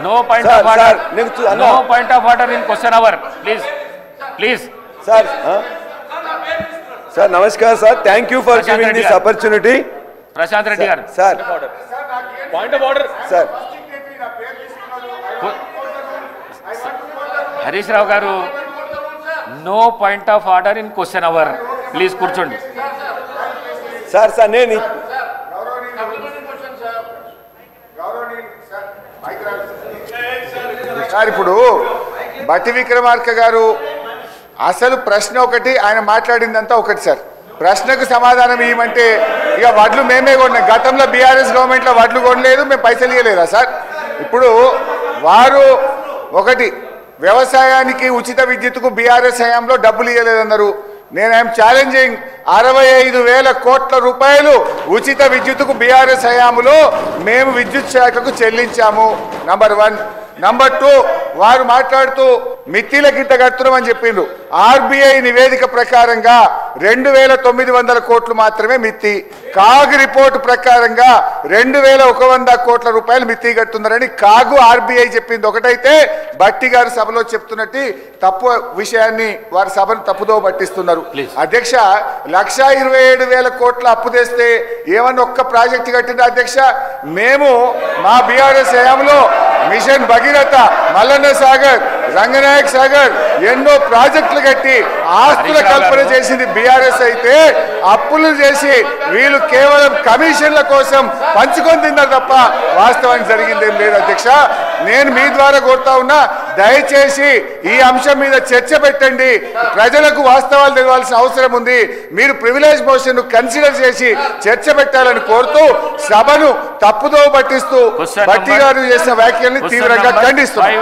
No point of order. No point of order in question hour. Please. Sir, sir, namaskar, sir. Thank you for giving this opportunity. Prashant Reddy garu. Sir. Point of order. Sir. Harish Rao garu. No point of order in question hour. Please కూర్చోండి. Sir, నేను sir ఇప్పుడు బట్టి విక్రమార్క గారు అసలు ప్రశ్న ఒకటి, ఆయన మాట్లాడిందంతా ఒకటి సార్. ప్రశ్నకు సమాధానం ఇవ్వమంటే ఇక వడ్లు మేమే కొన్నాం. గతంలో బీఆర్ఎస్ గవర్నమెంట్లో వడ్లు కొనలేదు, మేము పైసలు ఇవ్వలేదా సార్? ఇప్పుడు వారు ఒకటి వ్యవసాయానికి ఉచిత విద్యుత్తుకు బీఆర్ఎస్ హయాంలో డబ్బులు ఇవ్వలేదన్నారు. నేను ఐఎమ్ ఛాలెంజింగ్ 65,000 కోట్ల రూపాయలు ఉచిత విద్యుత్తుకు బీఆర్ఎస్ హయాంలో మేము విద్యుత్ శాఖకు చెల్లించాము. నంబర్ 1. నంబర్ 2, వారు మాట్లాడుతూ మిత్తిల కింద కడుతున్నామని చెప్పిండ్రు. ఆర్బీఐ నివేదిక ప్రకారంగా 2,900 కోట్లు మాత్రమే మిత్తి. కాగ్ రిపోర్టు ప్రకారంగా 2,100 కోట్ల రూపాయలు మిత్తి కడుతున్నారని కాగు ఆర్బీఐ చెప్పింది ఒకటైతే, బట్టి గారు సభలో చెప్తున్నట్టు తప్పు విషయాన్ని వారి సభను తప్పుదో పట్టిస్తున్నారు. అధ్యక్ష, 1,27,000 కోట్ల అప్పు తెస్తే ఏమన్నా ఒక్క ప్రాజెక్టు కట్టింది అధ్యక్ష? మేము మా బీఆర్ఎస్ హయాంలో మిషన్ భగీరథ, మల్లన్న సాగర్, రంగనాయక్ సాగర్ ఎన్నో ప్రాజెక్టులు కట్టి ఆస్తుల కల్పన చేసింది బీఆర్ఎస్ అయితే, అప్పులు చేసి వీళ్ళు కేవలం కమిషన్ల కోసం పంచుకొని తిన్నారు తప్ప వాస్తవానికి జరిగిందేం లేదు అధ్యక్ష. నేను మీ ద్వారా కోరుతా ఉన్నా, దయచేసి ఈ అంశం మీద చర్చ పెట్టండి. ప్రజలకు వాస్తవాలు తెలియాల్సిన అవసరం ఉంది. మీరు ప్రివిలేజ్ మోషన్ కన్సిడర్ చేసి చర్చ పెట్టాలని కోరుతూ సభను తప్పుదో పట్టిస్తూ బట్టి గారు చేసిన వ్యాఖ్యల్ని తీవ్రంగా ఖండిస్తున్నారు.